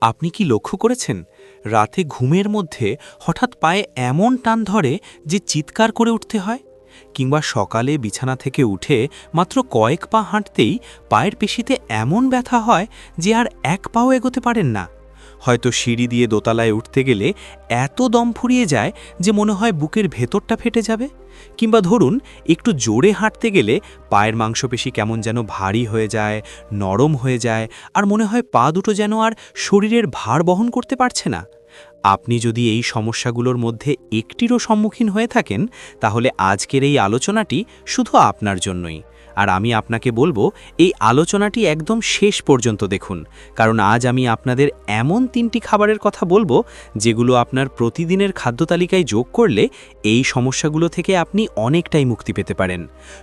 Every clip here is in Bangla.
আপনি কি লক্ষ্য করেছেন রাতে ঘুমের মধ্যে হঠাৎ পায়ে এমন টান ধরে যে চিৎকার করে উঠতে হয়, কিংবা সকালে বিছানা থেকে উঠে মাত্র কয়েক পা হাঁটতেই পায়ের পেশিতে এমন ব্যথা হয় যে আর এক পাও এগোতে পারেন না? হয়তো সিঁড়ি দিয়ে দোতলায় উঠতে গেলে এত দম ফুরিয়ে যায় যে মনে হয় বুকের ভেতরটা ফেটে যাবে, কিংবা ধরুন একটু জোরে হাঁটতে গেলে পায়ের মাংসপেশি কেমন যেন ভারী হয়ে যায়, নরম হয়ে যায়, আর মনে হয় পা দুটো যেন আর শরীরের ভার বহন করতে পারছে না। আপনি যদি এই সমস্যাগুলোর মধ্যে একটিরও সম্মুখীন হয়ে থাকেন, তাহলে আজকের এই আলোচনাটি শুধু আপনার জন্যই। আর আমি আপনাকে বলবো, এই আলোচনাটি একদম শেষ পর্যন্ত দেখুন, কারণ আজ আমি আপনাদের এমন 3টি খাবারের কথা বলবো যেগুলো আপনার প্রতিদিনের খাদ্য তালিকায় যোগ করলে এই সমস্যাগুলো থেকে আপনি অনেকটাই মুক্তি পেতে পারেন।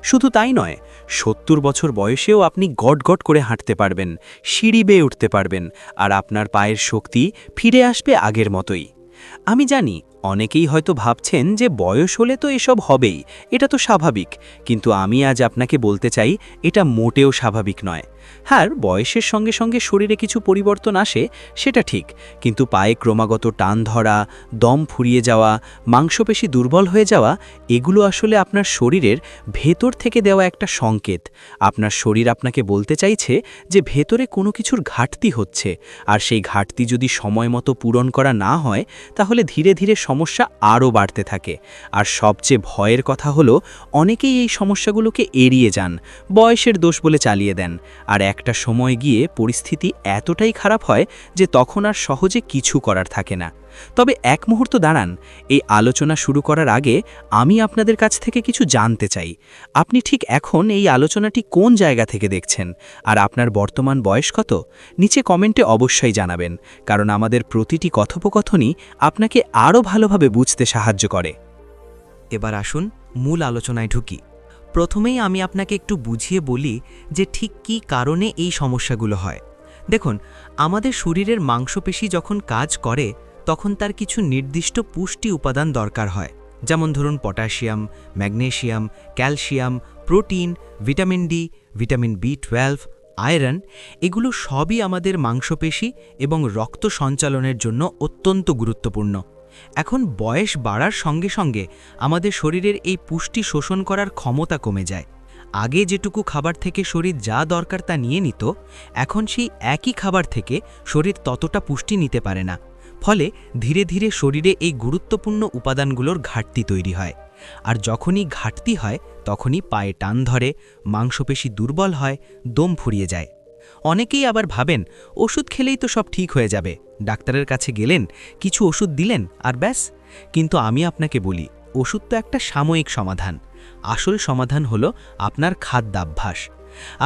শুধু তাই নয়, 70 বছর বয়সেও আপনি গটগট করে হাঁটতে পারবেন, সিঁড়ি বেয়ে উঠতে পারবেন, আর আপনার পায়ের শক্তি ফিরে আসবে আগের মতোই। আমি জানি অনেকেই হয়তো ভাবছেন যে বয়স হলে তো এসব হবেই, এটা তো স্বাভাবিক, কিন্তু আমি আজ আপনাকে বলতে চাই এটা মোটেও স্বাভাবিক নয়। হ্যাঁ, বয়সের সঙ্গে সঙ্গে শরীরে কিছু পরিবর্তন আসে, সেটা ঠিক, কিন্তু পায়ে ক্রমাগত টান ধরা, দম ফুরিয়ে যাওয়া, মাংসপেশি দুর্বল হয়ে যাওয়া, এগুলো আসলে আপনার শরীরের ভেতর থেকে দেওয়া একটা সংকেত। আপনার শরীর আপনাকে বলতে চাইছে যে ভেতরে কোনো কিছুর ঘাটতি হচ্ছে, আর সেই ঘাটতি যদি সময় মতো পূরণ করা না হয় তাহলে ধীরে ধীরে সমস্যা আরও বাড়তে থাকে। আর সবচেয়ে ভয়ের কথা হলো, অনেকেই এই সমস্যাগুলোকে এড়িয়ে যান, বয়সের দোষ বলে চালিয়ে দেন, আর একটা সময় গিয়ে পরিস্থিতি এতটাই খারাপ হয় যে তখন আর সহজে কিছু করার থাকে না। তবে এক মুহূর্ত দাঁড়ান, এই আলোচনা শুরু করার আগে আমি আপনাদের কাছ থেকে কিছু জানতে চাই। আপনি ঠিক এখন এই আলোচনাটি কোন জায়গা থেকে দেখছেন, আর আপনার বর্তমান বয়স কত? নিচে কমেন্টে অবশ্যই জানাবেন, কারণ আমাদের প্রতিটি কথোপকথনই আপনাকে আরও ভালোভাবে বুঝতে সাহায্য করে। এবার আসুন মূল আলোচনায় ঢুকি। প্রথমেই আমি আপনাকে একটু বুঝিয়ে বলি যে ঠিক কী কারণে এই সমস্যাগুলো হয়। দেখুন, আমাদের শরীরের মাংসপেশি যখন কাজ করে তখন তার কিছু নির্দিষ্ট পুষ্টি উপাদান দরকার হয়, যেমন ধরুন potassium, magnesium, calcium, protein, vitamin D, vitamin বি12, আয়রন। এগুলো সবই আমাদের মাংসপেশি এবং রক্ত সঞ্চালনের জন্য অত্যন্ত গুরুত্বপূর্ণ। এখন বয়স বাড়ার সঙ্গে সঙ্গে আমাদের শরীরের এই পুষ্টি শোষণ করার ক্ষমতা কমে যায়। আগে যেটুকু খাবার থেকে শরীর যা দরকার তা নিয়ে নিত, এখন সেই একই খাবার থেকে শরীর ততটা পুষ্টি নিতে পারে না। ফলে ধীরে ধীরে শরীরে এই গুরুত্বপূর্ণ উপাদানগুলোর ঘাটতি তৈরি হয়। আর যখনই ঘাটতি হয় তখনই পায়ে টান ধরে, মাংসপেশি দুর্বল হয়, দম ফুরিয়ে যায়। অনেকেই আবার ভাবেন ওষুধ খেলেই তো সব ঠিক হয়ে যাবে, ডাক্তারের কাছে গেলেন, কিছু ওষুধ দিলেন আর ব্যাস। কিন্তু আমি আপনাকে বলি, ওষুধ তো একটা সাময়িক সমাধান। আসল সমাধান হলো আপনার খাদ্যাভ্যাস।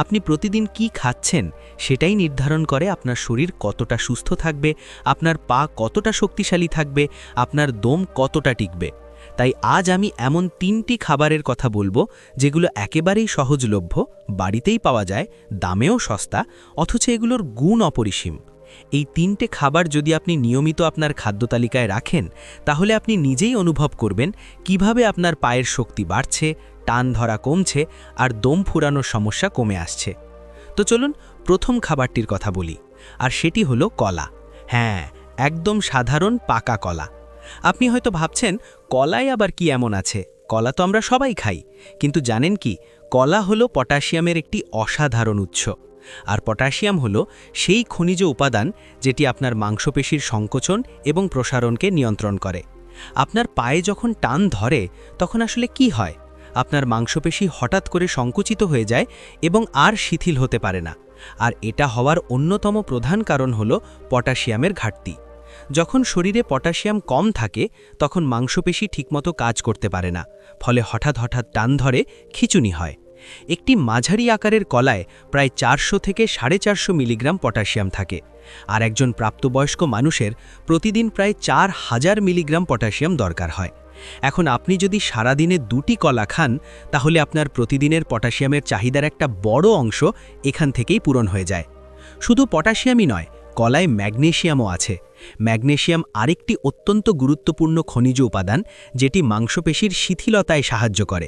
আপনি প্রতিদিন কি খাচ্ছেন সেটাই নির্ধারণ করে আপনার শরীর কতটা সুস্থ থাকবে, আপনার পা কতটা শক্তিশালী থাকবে, আপনার দম কতটা টিকবে। তাই আজ আমি এমন 3টি খাবারের কথা বলবো যেগুলো একেবারেই সহজলভ্য, বাড়িতেই পাওয়া যায়, দামেও সস্তা, অথচ এগুলোর গুণ অপরিসীম। এই 3টে খাবার যদি আপনি নিয়মিত আপনার খাদ্য তালিকায় রাখেন, তাহলে আপনি নিজেই অনুভব করবেন কিভাবে আপনার পায়ের শক্তি বাড়ছে, টান ধরা কমছে, আর দম ফুরানোর সমস্যা কমে আসছে। তো চলুন প্রথম খাবারটির কথা বলি, আর সেটি হলো কলা। হ্যাঁ, একদম সাধারণ পাকা কলা। আপনি হয়তো ভাবছেন, কলায় আবার কি এমন আছে? কলা তো আমরা সবাই খাই। কিন্তু জানেন কি, কলা হলো পটাশিয়ামের একটি অসাধারণ উৎস। আর পটাশিয়াম হলো সেই খনিজ উপাদান যেটি আপনার মাংসপেশির সংকোচন এবং প্রসারণকে নিয়ন্ত্রণ করে। আপনার পায়ে যখন টান ধরে তখন আসলে কি হয়? আপনার মাংসপেশি হঠাৎ করে সংকুচিত হয়ে যায় এবং আর শিথিল হতে পারে না। আর এটা হওয়ার অন্যতম প্রধান কারণ হলো পটাশিয়ামের ঘাটতি। যখন শরীরে পটাশিয়াম কম থাকে তখন মাংসপেশি ঠিকমতো কাজ করতে পারে না, ফলে হঠাৎ হঠাৎ টান ধরে, খিঁচুনি হয়। একটি মাঝারি আকারের কলায় প্রায় 400 থেকে 450 মিলিগ্রাম পটাশিয়াম থাকে, আর একজন প্রাপ্তবয়স্ক মানুষের প্রতিদিন প্রায় 4000 মিলিগ্রাম পটাশিয়াম দরকার হয়। এখন আপনি যদি সারাদিনে 2টি কলা খান, তাহলে আপনার প্রতিদিনের পটাশিয়ামের চাহিদার একটা বড় অংশ এখান থেকেই পূরণ হয়ে যায়। শুধু পটাশিয়ামই নয়, কলায় ম্যাগনেসিয়ামও আছে। ম্যাগনেসিয়াম আরেকটি অত্যন্ত গুরুত্বপূর্ণ খনিজ উপাদান যেটি মাংসপেশির শিথিলতায় সাহায্য করে।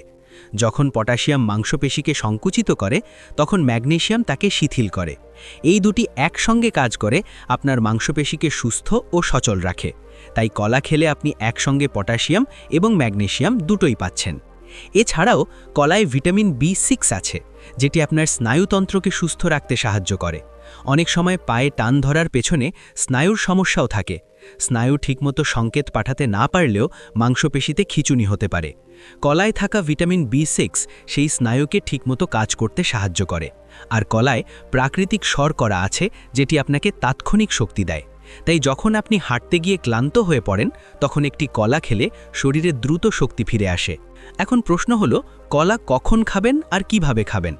যখন পটাশিয়াম মাংসপেশিকে সংকুচিত করে তখন ম্যাগনেসিয়াম তাকে শিথিল করে। এই দুটি একসঙ্গে কাজ করে আপনার মাংসপেশিকে সুস্থ ও সচল রাখে। তাই কলা খেলে আপনি একসঙ্গে পটাশিয়াম এবং ম্যাগনেসিয়াম দুটোই পাচ্ছেন। এছাড়াও কলায় ভিটামিন B6 আছে, যেটি আপনার স্নায়ুতন্ত্রকে সুস্থ রাখতে সাহায্য করে। অনেক সময় পায়ে টান ধরার পেছনে স্নায়ুর সমস্যাও থাকে। স্নায়ু ঠিকমতো সংকেত পাঠাতে না পারলেও মাংসপেশিতে খিঁচুনি হতে পারে। কলায় থাকা ভিটামিন B6 সেই স্নায়ুকে ঠিকমতো কাজ করতে সাহায্য করে। আর কলায় প্রাকৃতিক শর্করা আছে, যেটি আপনাকে তাৎক্ষণিক শক্তি দেয়। তাই যখন আপনি হাঁটতে গিয়ে ক্লান্ত হয়ে পড়েন, তখন একটি কলা খেলে শরীরে দ্রুত শক্তি ফিরে আসে। এখন প্রশ্ন হলো, কলা কখন খাবেন আর কিভাবে খাবেন?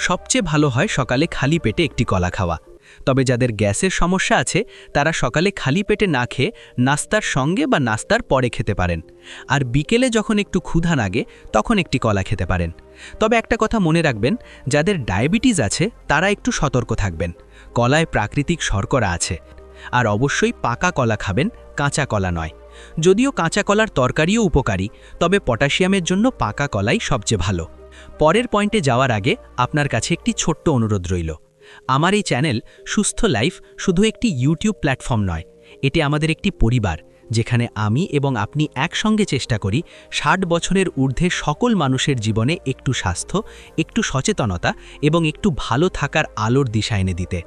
সবচেয়ে ভালো হয় সকালে খালি পেটে একটি কলা খাওয়া। তবে যাদের গ্যাসের সমস্যা আছে তারা সকালে খালি পেটে না খেয়ে নাস্তার সঙ্গে বা নাস্তার পরে খেতে পারেন। আর বিকেলে যখন একটু ক্ষুধা লাগে তখন একটি কলা খেতে পারেন। তবে একটা কথা মনে রাখবেন, যাদের ডায়াবেটিস আছে তারা একটু সতর্ক থাকবেন। কলায় প্রাকৃতিক শর্করা আছে। আর অবশ্যই পাকা কলা খাবেন, কাঁচা কলা নয়। যদিও কাঁচা কলার তরকারিও উপকারী, তবে পটাশিয়ামের জন্য পাকা কলাই সবচেয়ে ভালো। পরের পয়েন্টে যাওয়ার আগে আপনার কাছে একটি ছোট্ট অনুরোধ রইল। আমার এই চ্যানেল সুস্থ লাইফ শুধু একটি ইউটিউব প্ল্যাটফর্ম নয়, এটি আমাদের একটি পরিবার, যেখানে আমি এবং আপনি একসঙ্গে চেষ্টা করি 60 বছরের ঊর্ধ্বে সকল মানুষের জীবনে একটু স্বাস্থ্য, একটু সচেতনতা এবং একটু ভালো থাকার আলোর দিশা এনে দিতে।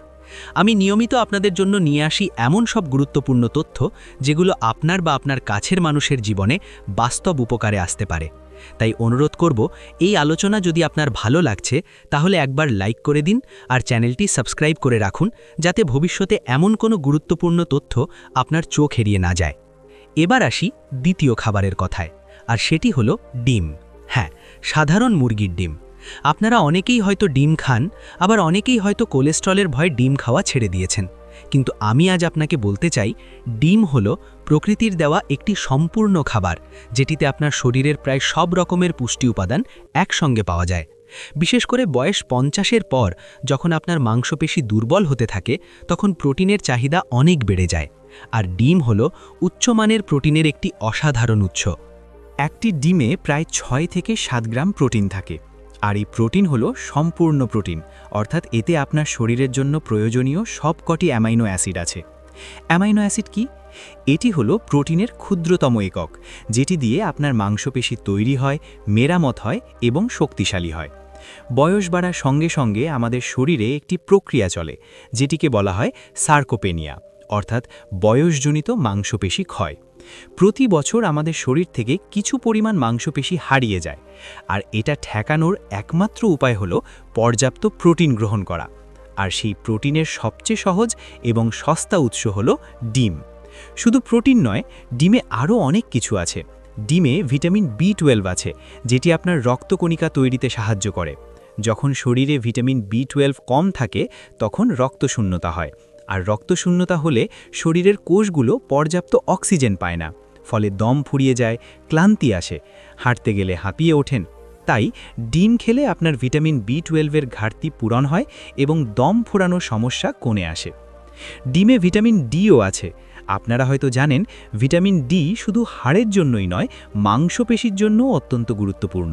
আমি নিয়মিত আপনাদের জন্য নিয়ে আসি এমন সব গুরুত্বপূর্ণ তথ্য যেগুলো আপনার বা আপনার কাছের মানুষের জীবনে বাস্তব উপকারে আসতে পারে। তাই অনুরোধ করব, এই আলোচনা যদি আপনার ভালো লাগছে তাহলে একবার লাইক করে দিন আর চ্যানেলটি সাবস্ক্রাইব করে রাখুন, যাতে ভবিষ্যতে এমন কোনো গুরুত্বপূর্ণ তথ্য আপনার চোখ এড়িয়ে না যায়। এবার আসি দ্বিতীয় খাবারের কথায়, আর সেটি হলো ডিম। হ্যাঁ, সাধারণ মুরগির ডিম। আপনারা অনেকেই হয়তো ডিম খান, আবার অনেকেই হয়তো কোলেস্ট্রলের ভয়ে ডিম খাওয়া ছেড়ে দিয়েছেন। কিন্তু আমি আজ আপনাকে বলতে চাই, ডিম হলো প্রকৃতির দেওয়া একটি সম্পূর্ণ খাবার, যেটিতে আপনার শরীরের প্রায় সব রকমের পুষ্টি উপাদান একসঙ্গে পাওয়া যায়। বিশেষ করে বয়স 50-এর পর যখন আপনার মাংসপেশি দুর্বল হতে থাকে, তখন প্রোটিনের চাহিদা অনেক বেড়ে যায়। আর ডিম হলো উচ্চমানের প্রোটিনের একটি অসাধারণ উৎস। একটি ডিমে প্রায় 6 থেকে 7 গ্রাম প্রোটিন থাকে। আর এই প্রোটিন হলো সম্পূর্ণ প্রোটিন, অর্থাৎ এতে আপনার শরীরের জন্য প্রয়োজনীয় সবকটি অ্যামাইনো অ্যাসিড আছে। অ্যামাইনো অ্যাসিড কি? এটি হলো প্রোটিনের ক্ষুদ্রতম একক, যেটি দিয়ে আপনার মাংসপেশি তৈরি হয়, মেরামত হয় এবং শক্তিশালী হয়। বয়স বাড়ার সঙ্গে সঙ্গে আমাদের শরীরে একটি প্রক্রিয়া চলে, যেটিকে বলা হয় সার্কোপেনিয়া, অর্থাৎ বয়সজনিত মাংসপেশি ক্ষয়। প্রতি বছর আমাদের শরীর থেকে কিছু পরিমাণ মাংসপেশি হারিয়ে যায়, আর এটা ঠেকানোর একমাত্র উপায় হলো পর্যাপ্ত প্রোটিন গ্রহণ করা। আর সেই প্রোটিনের সবচেয়ে সহজ এবং সস্তা উৎস হলো ডিম। শুধু প্রোটিন নয়, ডিমে আরও অনেক কিছু আছে। ডিমে ভিটামিন B12 আছে, যেটি আপনার রক্তকণিকা তৈরিতে সাহায্য করে। যখন শরীরে ভিটামিন B12 কম থাকে তখন রক্তশূন্যতা হয়, আর রক্তশূন্যতা হলে শরীরের কোষগুলো পর্যাপ্ত অক্সিজেন পায় না, ফলে দম ফুরিয়ে যায়, ক্লান্তি আসে, হাঁটতে গেলে হাঁপিয়ে ওঠেন। তাই ডিম খেলে আপনার ভিটামিন B12-এর ঘাটতি পূরণ হয় এবং দম ফোরানোর সমস্যা কমে আসে। ডিমে ভিটামিন ডিও আছে। আপনারা হয়তো জানেন, ভিটামিন ডি শুধু হাড়ের জন্যই নয়, মাংসপেশির জন্যও অত্যন্ত গুরুত্বপূর্ণ।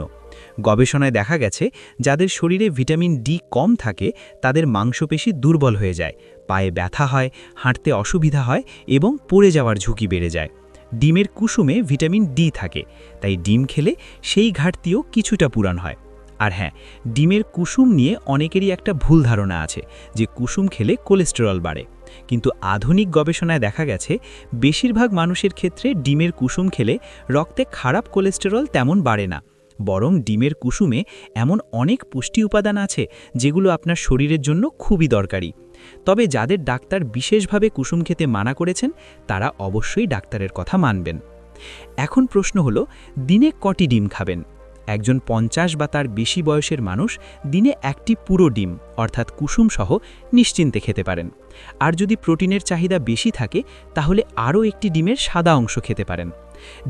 গবেষণায় দেখা গেছে, যাদের শরীরে ভিটামিন ডি কম থাকে তাদের মাংসপেশি দুর্বল হয়ে যায়, পায়ে ব্যথা হয়, হাঁটতে অসুবিধা হয় এবং পড়ে যাওয়ার ঝুঁকি বেড়ে যায়। ডিমের কুসুমে ভিটামিন ডি থাকে, তাই ডিম খেলে সেই ঘাটতিও কিছুটা পূরণ হয়। আর হ্যাঁ, ডিমের কুসুম নিয়ে অনেকেরই একটা ভুল ধারণা আছে যে কুসুম খেলে কোলেস্টেরল বাড়ে। কিন্তু আধুনিক গবেষণায় দেখা গেছে, বেশিরভাগ মানুষের ক্ষেত্রে ডিমের কুসুম খেলে রক্তে খারাপ কোলেস্টেরল তেমন বাড়ে না, বরং ডিমের কুসুমে এমন অনেক পুষ্টি উপাদান আছে যেগুলো আপনার শরীরের জন্য খুবই দরকারি। তবে যাদের ডাক্তার বিশেষভাবে কুসুম খেতে মানা করেছেন, তারা অবশ্যই ডাক্তারের কথা মানবেন। এখন প্রশ্ন হলো, দিনে কটি ডিম খাবেন? একজন 50 বা তার বেশি বয়সের মানুষ দিনে একটি পুরো ডিম, অর্থাৎ কুসুম সহ নিশ্চিন্তে খেতে পারেন। আর যদি প্রোটিনের চাহিদা বেশি থাকে তাহলে আরও একটি ডিমের সাদা অংশ খেতে পারেন।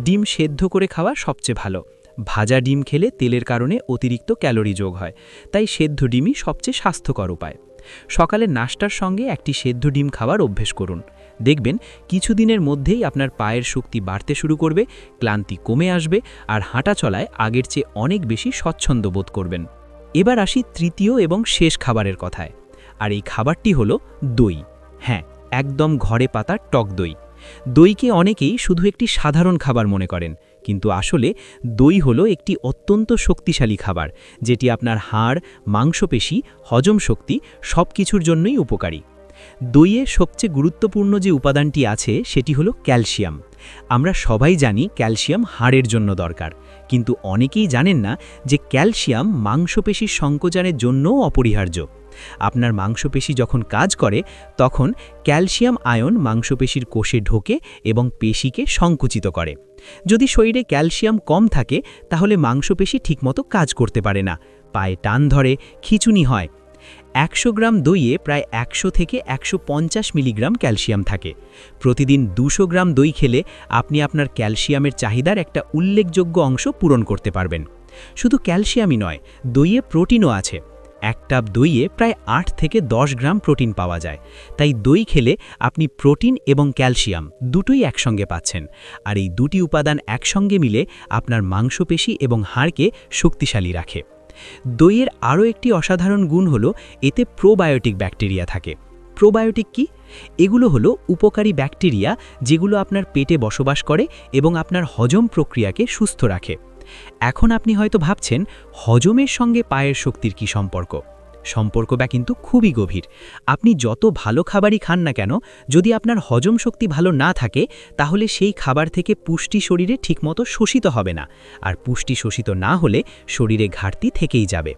ডিম সেদ্ধ করে খাওয়া সবচেয়ে ভালো। ভাজা ডিম খেলে তেলের কারণে অতিরিক্ত ক্যালোরি যোগ হয়, তাই সেদ্ধ ডিমই সবচেয়ে স্বাস্থ্যকর উপায়। সকালে নাস্তার সঙ্গে একটি সেদ্ধ ডিম খাওয়ার অভ্যেস করুন। দেখবেন কিছুদিনের মধ্যেই আপনার পায়ের শক্তি বাড়তে শুরু করবে, ক্লান্তি কমে আসবে আর হাঁটা চলায় আগের চেয়ে অনেক বেশি স্বচ্ছন্দ বোধ করবেন। এবার আসি তৃতীয় এবং শেষ খাবারের কথায়, আর এই খাবারটি হলো দই। হ্যাঁ, একদম ঘরে পাতা টক দই। দইকে অনেকেই শুধু একটি সাধারণ খাবার মনে করেন, কিন্তু আসলে দই হলো একটি অত্যন্ত শক্তিশালী খাবার, যেটি আপনার হাড়, মাংসপেশি, হজম শক্তি সব কিছুর জন্যই উপকারী। দইয়ে সবচেয়ে গুরুত্বপূর্ণ যে উপাদানটি আছে সেটি হলো ক্যালসিয়াম। আমরা সবাই জানি ক্যালসিয়াম হাড়ের জন্য দরকার, কিন্তু অনেকেই জানেন না যে ক্যালসিয়াম মাংসপেশির সংকোচনের জন্যও অপরিহার্য। আপনার মাংসপেশি যখন কাজ করে তখন ক্যালসিয়াম আয়ন মাংসপেশির কোষে ঢোকে এবং পেশিকে সংকুচিত করে। যদি শরীরে ক্যালসিয়াম কম থাকে তাহলে মাংসপেশি ঠিকমতো কাজ করতে পারে না, পায়ে টান ধরে, খিঁচুনি হয়। 100 গ্রাম দইয়ে প্রায় 100 থেকে 150 মিলিগ্রাম ক্যালসিয়াম থাকে। প্রতিদিন 200 গ্রাম দই খেলে আপনি আপনার ক্যালসিয়ামের চাহিদার একটা উল্লেখযোগ্য অংশ পূরণ করতে পারবেন। শুধু ক্যালসিয়ামই নয়, দইয়ে প্রোটিনও আছে। 1 কাপ দইয়ে প্রায় 8 থেকে 10 গ্রাম প্রোটিন পাওয়া যায়। তাই দই খেলে আপনি প্রোটিন এবং ক্যালসিয়াম দুটোই একসঙ্গে পাচ্ছেন, আর এই দুটি উপাদান একসঙ্গে মিলে আপনার মাংসপেশি এবং হাড়কে শক্তিশালী রাখে। দইয়ের আরও একটি অসাধারণ গুণ হলো এতে প্রোবায়োটিক ব্যাকটেরিয়া থাকে। প্রোবায়োটিক কি? এগুলো হলো উপকারী ব্যাকটেরিয়া যেগুলো আপনার পেটে বসবাস করে এবং আপনার হজম প্রক্রিয়াকে সুস্থ রাখে। এখন আপনি হয়তো ভাবছেন, হজমের সঙ্গে পায়ের শক্তির কি সম্পর্ক? সম্পর্কটা কিন্তু খুবই গভীর। আপনি যত ভালো খাবারই খান না কেন, যদি আপনার হজম শক্তি ভালো না থাকে তাহলে সেই খাবার থেকে পুষ্টি শরীরে ঠিকমতো শোষিত হবে না, আর পুষ্টি শোষিত না হলে শরীরে ঘাটতি থেকেই যাবে।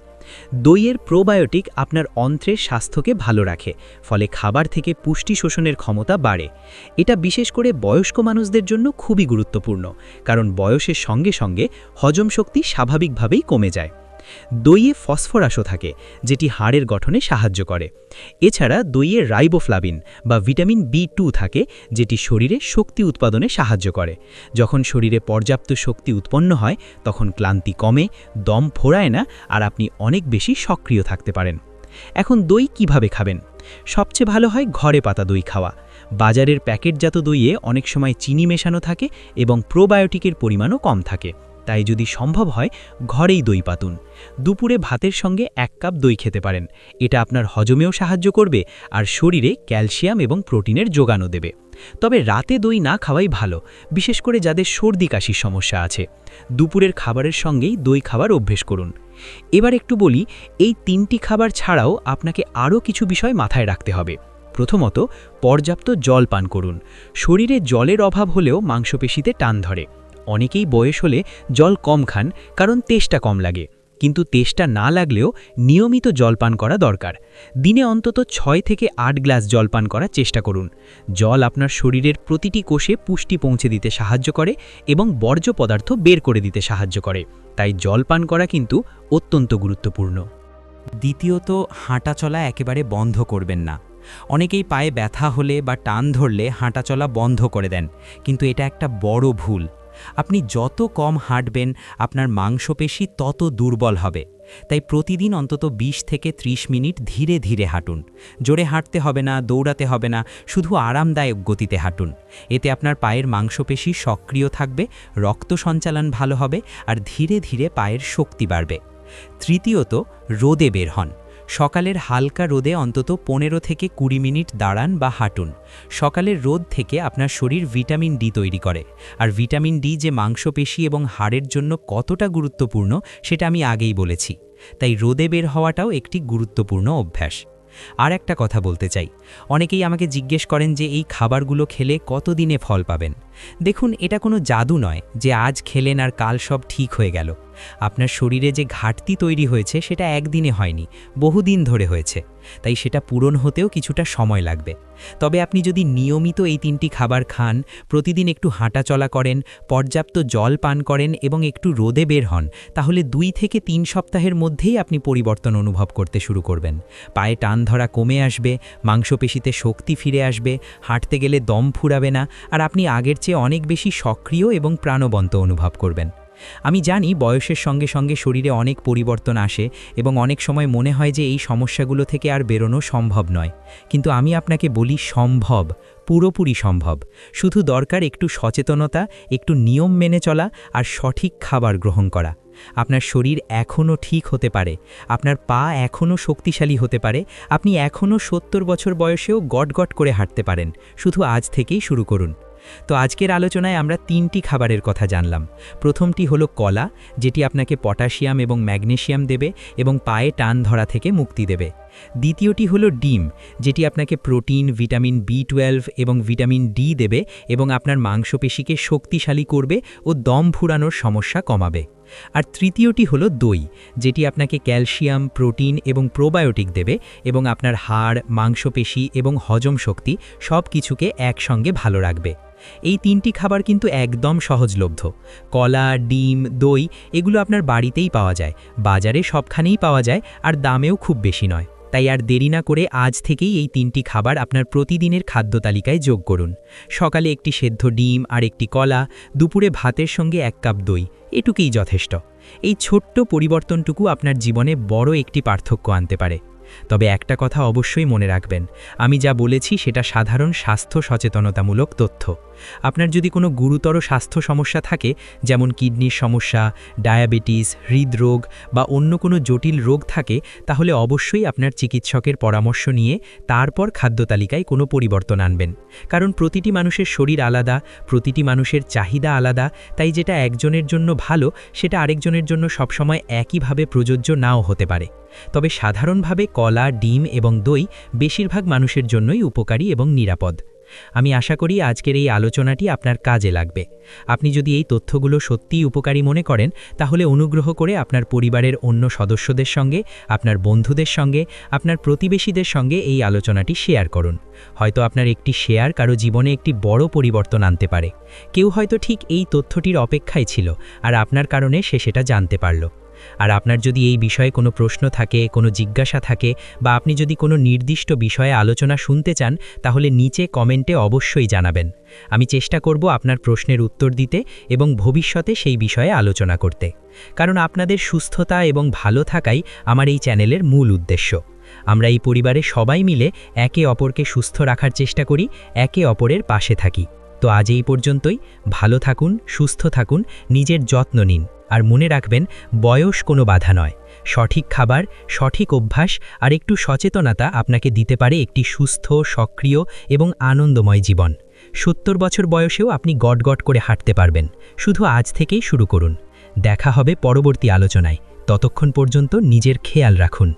দইয়ের প্রোবায়োটিক আপনার অন্ত্রের স্বাস্থ্যকে ভালো রাখে, ফলে খাবার থেকে পুষ্টি শোষণের ক্ষমতা বাড়ে। এটা বিশেষ করে বয়স্ক মানুষদের জন্য খুবই গুরুত্বপূর্ণ, কারণ বয়সের সঙ্গে সঙ্গে হজম শক্তি স্বাভাবিকভাবেই কমে যায়। দইয়ে ফসফরাসও থাকে, যেটি হাড়ের গঠনে সাহায্য করে। এছাড়া দইয়ে রাইবোফ্লাভিন বা ভিটামিন B2 থাকে, যেটি শরীরে শক্তি উৎপাদনে সাহায্য করে। যখন শরীরে পর্যাপ্ত শক্তি উৎপন্ন হয় তখন ক্লান্তি কমে, দম ফোরায় না, আর আপনি অনেক বেশি সক্রিয় থাকতে পারেন। এখন দই কিভাবে খাবেন? সবচেয়ে ভালো হয় ঘরে পাতা দই খাওয়া। বাজারের প্যাকেটজাত দইয়ে অনেক সময় চিনি মেশানো থাকে এবং প্রোবায়োটিকের পরিমাণও কম থাকে। তাই যদি সম্ভব হয় ঘরেই দই পাতুন। দুপুরে ভাতের সঙ্গে 1 কাপ দই খেতে পারেন। এটা আপনার হজমেও সাহায্য করবে আর শরীরে ক্যালসিয়াম এবং প্রোটিনের যোগানও দেবে। তবে রাতে দই না খাওয়াই ভালো, বিশেষ করে যাদের সর্দি কাশির সমস্যা আছে। দুপুরের খাবারের সঙ্গেই দই খাবার অভ্যেস করুন। এবার একটু বলি, এই 3টি খাবার ছাড়াও আপনাকে আরও কিছু বিষয় মাথায় রাখতে হবে। প্রথমত, পর্যাপ্ত জল পান করুন। শরীরে জলের অভাব হলেও মাংসপেশিতে টান ধরে। অনেকেই বয়স হলে জল কম খান কারণ তেষ্টা কম লাগে, কিন্তু তেষ্টা না লাগলেও নিয়মিত জলপান করা দরকার। দিনে অন্তত 6 থেকে 8 গ্লাস জলপান করার চেষ্টা করুন। জল আপনার শরীরের প্রতিটি কোষে পুষ্টি পৌঁছে দিতে সাহায্য করে এবং বর্জ্য পদার্থ বের করে দিতে সাহায্য করে। তাই জলপান করা কিন্তু অত্যন্ত গুরুত্বপূর্ণ। দ্বিতীয়ত, হাঁটাচলা একেবারে বন্ধ করবেন না। অনেকেই পায়ে ব্যথা হলে বা টান ধরলে হাঁটাচলা বন্ধ করে দেন, কিন্তু এটা একটা বড় ভুল। আপনি যত কম হাঁটবেন আপনার মাংসপেশি তত দুর্বল হবে। তাই প্রতিদিন অন্তত 20 থেকে 30 মিনিট ধীরে ধীরে হাঁটুন। জোরে হাঁটতে হবে না, দৌড়াতে হবে না, শুধু আরামদায়ক গতিতে হাঁটুন। এতে আপনার পায়ের মাংসপেশি সক্রিয় থাকবে, রক্ত সঞ্চালন ভালো হবে আর ধীরে ধীরে পায়ের শক্তি বাড়বে। তৃতীয়ত, রোদে বের হন। সকালের হালকা রোদে অন্তত 15 থেকে 20 মিনিট দাঁড়ান বা হাঁটুন। সকালের রোদ থেকে আপনার শরীর ভিটামিন ডি তৈরি করে, আর ভিটামিন ডি যে মাংসপেশি এবং হাড়ের জন্য কতটা গুরুত্বপূর্ণ সেটা আমি আগেই বলেছি। তাই রোদে বের হওয়াটাও একটি গুরুত্বপূর্ণ অভ্যাস। আর একটা কথা বলতে চাই, অনেকেই আমাকে জিজ্ঞেস করেন যে এই খাবারগুলো খেলে কতদিনে ফল পাবেন। দেখুন, এটা কোনো জাদু নয় যে আজ খেলেন আর কাল সব ঠিক হয়ে গেল। আপনার শরীরে যে ঘাটতি তৈরি হয়েছে সেটা একদিনে হয়নি, বহুদিন ধরে হয়েছে। তাই সেটা পূরণ হতেও কিছুটা সময় লাগবে। তবে আপনি যদি নিয়মিত এই 3টি খাবার খান, প্রতিদিন একটু হাঁটাচলা করেন, পর্যাপ্ত জল পান করেন এবং একটু রোদে বের হন, তাহলে 2 থেকে 3 সপ্তাহের মধ্যেই আপনি পরিবর্তন অনুভব করতে শুরু করবেন। পায়ে টান ধরা কমে আসবে, মাংসপেশিতে শক্তি ফিরে আসবে, হাঁটতে গেলে দম ফুরাবে না, আর আপনি আগের চেয়ে অনেক বেশি সক্রিয় এবং প্রাণবন্ত অনুভব করবেন। আমি জানি বয়সের সঙ্গে সঙ্গে শরীরে অনেক পরিবর্তন আসে এবং অনেক সময় মনে হয় যে এই সমস্যাগুলো থেকে আর বেরোনো সম্ভব নয়, কিন্তু আমি আপনাকে বলি সম্ভব, পুরোপুরি সম্ভব। শুধু দরকার একটু সচেতনতা, একটু নিয়ম মেনে চলা আর সঠিক খাবার গ্রহণ করা। আপনার শরীর এখনও ঠিক হতে পারে, আপনার পা এখনও শক্তিশালী হতে পারে, আপনি এখনও ৭০ বছর বয়সেও গটগট করে হাঁটতে পারেন। শুধু আজ থেকেই শুরু করুন। তো আজকের আলোচনায় আমরা 3টি খাবারের কথা জানলাম। প্রথমটি হলো কলা, যেটি আপনাকে পটাশিয়াম এবং ম্যাগনেসিয়াম দেবে এবং পায়ে টান ধরা থেকে মুক্তি দেবে। দ্বিতীয়টি হলো ডিম, যেটি আপনাকে প্রোটিন, ভিটামিন B12 এবং ভিটামিন ডি দেবে এবং আপনার মাংসপেশিকে শক্তিশালী করবে ও দম ফুরানোর সমস্যা কমাবে। আর তৃতীয়টি হলো দই, যেটি আপনাকে ক্যালসিয়াম, প্রোটিন এবং প্রোবায়োটিক দেবে এবং আপনার হাড়, মাংসপেশি এবং হজম শক্তি সব কিছুকে একসঙ্গে ভালো রাখবে। এই 3টি খাবার কিন্তু একদম সহজলভ্য। কলা, ডিম, দই এগুলো আপনার বাড়িতেই পাওয়া যায়, বাজারে সবখানেই পাওয়া যায়, আর দামেও খুব বেশি নয়। তাই আর দেরি না করে আজ থেকেই এই 3টি খাবার আপনার প্রতিদিনের খাদ্য তালিকায় যোগ করুন। সকালে একটি সেদ্ধ ডিম আর একটি কলা, দুপুরে ভাতের সঙ্গে 1 কাপ দই, এটুকুই যথেষ্ট। এই ছোট্ট পরিবর্তনটুকু আপনার জীবনে বড় একটি পার্থক্য আনতে পারে। তবে একটা কথা অবশ্যই মনে রাখবেন, আমি যা বলেছি সেটা সাধারণ স্বাস্থ্য সচেতনতামূলক তথ্য। আপনার যদি কোনো গুরুতর স্বাস্থ্য সমস্যা থাকে, যেমন কিডনির সমস্যা, ডায়াবেটিস, হৃদরোগ বা অন্য কোনো জটিল রোগ থাকে, তাহলে অবশ্যই আপনার চিকিৎসকের পরামর্শ নিয়ে তারপর খাদ্য তালিকায় কোনো পরিবর্তন আনবেন। কারণ প্রতিটি মানুষের শরীর আলাদা, প্রতিটি মানুষের চাহিদা আলাদা, তাই যেটা একজনের জন্য ভালো সেটা আরেকজনের জন্য সবসময় একইভাবে প্রযোজ্য নাও হতে পারে। তবে সাধারণভাবে কলা, ডিম এবং দই বেশিরভাগ মানুষের জন্যই উপকারী এবং নিরাপদ। আমি আশা করি আজকের এই আলোচনাটি আপনার কাজে লাগবে। আপনি যদি এই তথ্যগুলো সত্যিই উপকারী মনে করেন, তাহলে অনুগ্রহ করে আপনার পরিবারের অন্য সদস্যদের সঙ্গে, আপনার বন্ধুদের সঙ্গে, আপনার প্রতিবেশীদের সঙ্গে এই আলোচনাটি শেয়ার করুন। হয়তো আপনার একটি শেয়ার কারো জীবনে একটি বড় পরিবর্তন আনতে পারে। কেউ হয়তো ঠিক এই তথ্যটির অপেক্ষায় ছিল, আর আপনার কারণে সে সেটা জানতে পারল। আর আপনার যদি এই বিষয়ে কোনো প্রশ্ন থাকে, কোনো জিজ্ঞাসা থাকে, বা আপনি যদি কোনো নির্দিষ্ট বিষয়ে আলোচনা শুনতে চান, তাহলে নিচে কমেন্টে অবশ্যই জানাবেন। আমি চেষ্টা করব আপনার প্রশ্নের উত্তর দিতে এবং ভবিষ্যতে সেই বিষয়ে আলোচনা করতে। কারণ আপনাদের সুস্থতা এবং ভালো থাকাই আমার এই চ্যানেলের মূল উদ্দেশ্য। আমরা এই পরিবারে সবাই মিলে একে অপরকে সুস্থ রাখার চেষ্টা করি, একে অপরের পাশে থাকি। তো আজ এই পর্যন্তই। ভালো থাকুন, সুস্থ থাকুন, নিজের যত্ন নিন, আর মনে রাখবেন, বয়স কোনো বাধা নয়। সঠিক খাবার, সঠিক অভ্যাস আর একটু সচেতনতা আপনাকে দিতে পারে একটি সুস্থ, সক্রিয় এবং আনন্দময় জীবন। ৭০ বছর বয়সেও আপনি গটগট করে হাঁটতে পারবেন। শুধু আজ থেকেই শুরু করুন। দেখা হবে পরবর্তী আলোচনায়। ততক্ষণ পর্যন্ত নিজের খেয়াল রাখুন।